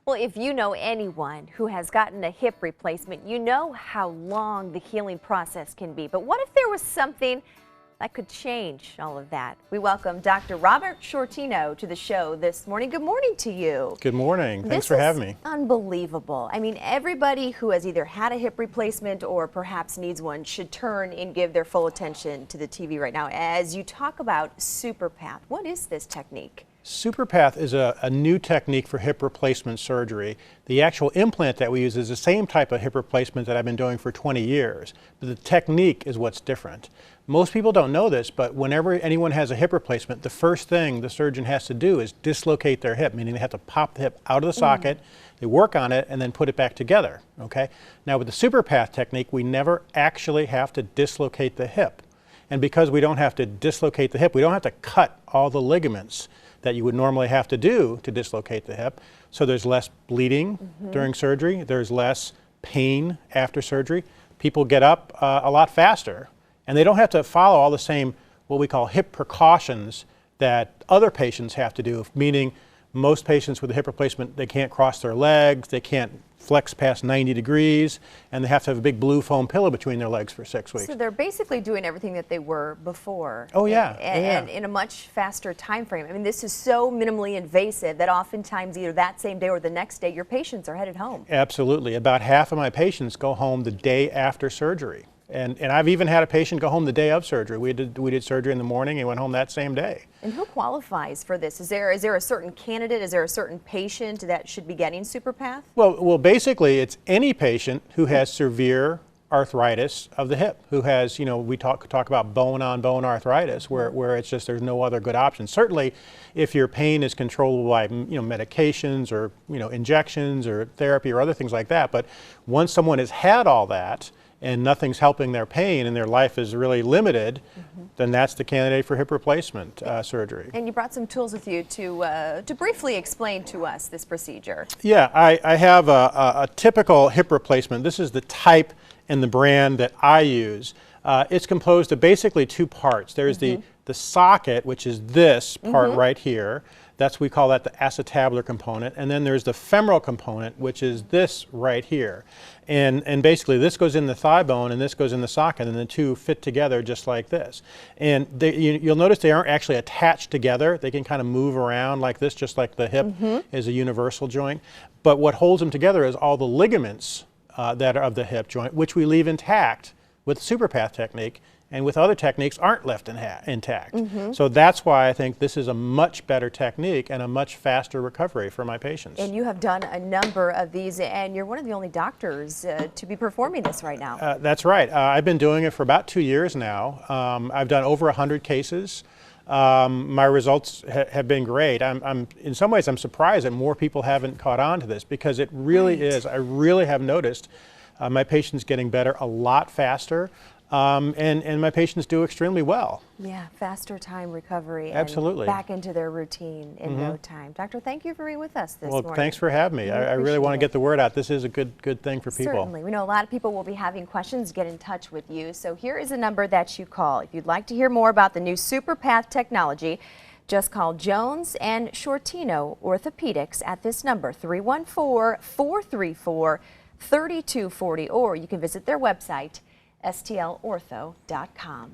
Well, if you know anyone who has gotten a hip replacement, you know how long the healing process can be. But what if there was something that could change all of that? We welcome Dr. Robert Sciortino to the show this morning. Good morning to you. Good morning. Thanks for having me. Unbelievable. I mean, everybody who has either had a hip replacement or perhaps needs one should turn and give their full attention to the TV right now as you talk about SuperPath. What is this technique? SuperPath is a new technique for hip replacement surgery. The actual implant that we use is the same type of hip replacement that I've been doing for 20 years, but the technique is what's different. Most people don't know this, but whenever anyone has a hip replacement, the first thing the surgeon has to do is dislocate their hip, meaning they have to pop the hip out of the socket, they work on it, and then put it back together. Okay? Now with the SuperPath technique, we never actually have to dislocate the hip. And because we don't have to dislocate the hip, we don't have to cut all the ligaments that you would normally have to do to dislocate the hip. So there's less bleeding during surgery, there's less pain after surgery. People get up a lot faster, and they don't have to follow all the same, what we call hip precautions that other patients have to do, meaning most patients with a hip replacement, they can't cross their legs, they can't flex past 90 degrees, and they have to have a big blue foam pillow between their legs for 6 weeks. So they're basically doing everything that they were before. Oh yeah. And in a much faster time frame. I mean, this is so minimally invasive that oftentimes either that same day or the next day your patients are headed home. Absolutely. About half of my patients go home the day after surgery. And I've even had a patient go home the day of surgery. We did surgery in the morning and went home that same day. And who qualifies for this? Is there a certain candidate? Is there a certain patient that should be getting SuperPath? Well, basically it's any patient who has severe arthritis of the hip, who has, you know, we talk about bone-on-bone arthritis, where it's just there's no other good option. Certainly, if your pain is controllable by, you know, medications or, you know, injections or therapy or other things like that. But once someone has had all that, and nothing's helping their pain and their life is really limited, then that's the candidate for hip replacement surgery. And you brought some tools with you to briefly explain to us this procedure. Yeah, I have a typical hip replacement. This is the type and the brand that I use. It's composed of basically two parts. There's the socket, which is this part right here. We call that the acetabular component. And then there's the femoral component, which is this right here. And basically this goes in the thigh bone and this goes in the socket, and the two fit together just like this. And you'll notice they aren't actually attached together. They can kind of move around like this, just like the hip is a universal joint. But what holds them together is all the ligaments that are of the hip joint, which we leave intact with the SuperPath technique, and with other techniques aren't left intact. So that's why I think this is a much better technique and a much faster recovery for my patients. And you have done a number of these, and you're one of the only doctors to be performing this right now. That's right. I've been doing it for about 2 years now. I've done over 100 cases. My results have been great. In some ways, I'm surprised that more people haven't caught on to this, because it really is. I really have noticed my patients getting better a lot faster. And my patients do extremely well. Yeah, faster time recovery. Absolutely. And back into their routine in no time. Doctor, thank you for being with us this morning. Well, thanks for having me. I really want to get the word out. This is a good thing for people. Certainly. We know a lot of people will be having questions. Get in touch with you. So here is a number that you call. If you'd like to hear more about the new SuperPath technology, just call Jones and Sciortino Orthopedics at this number, 314-434-3240, or you can visit their website, stlortho.com.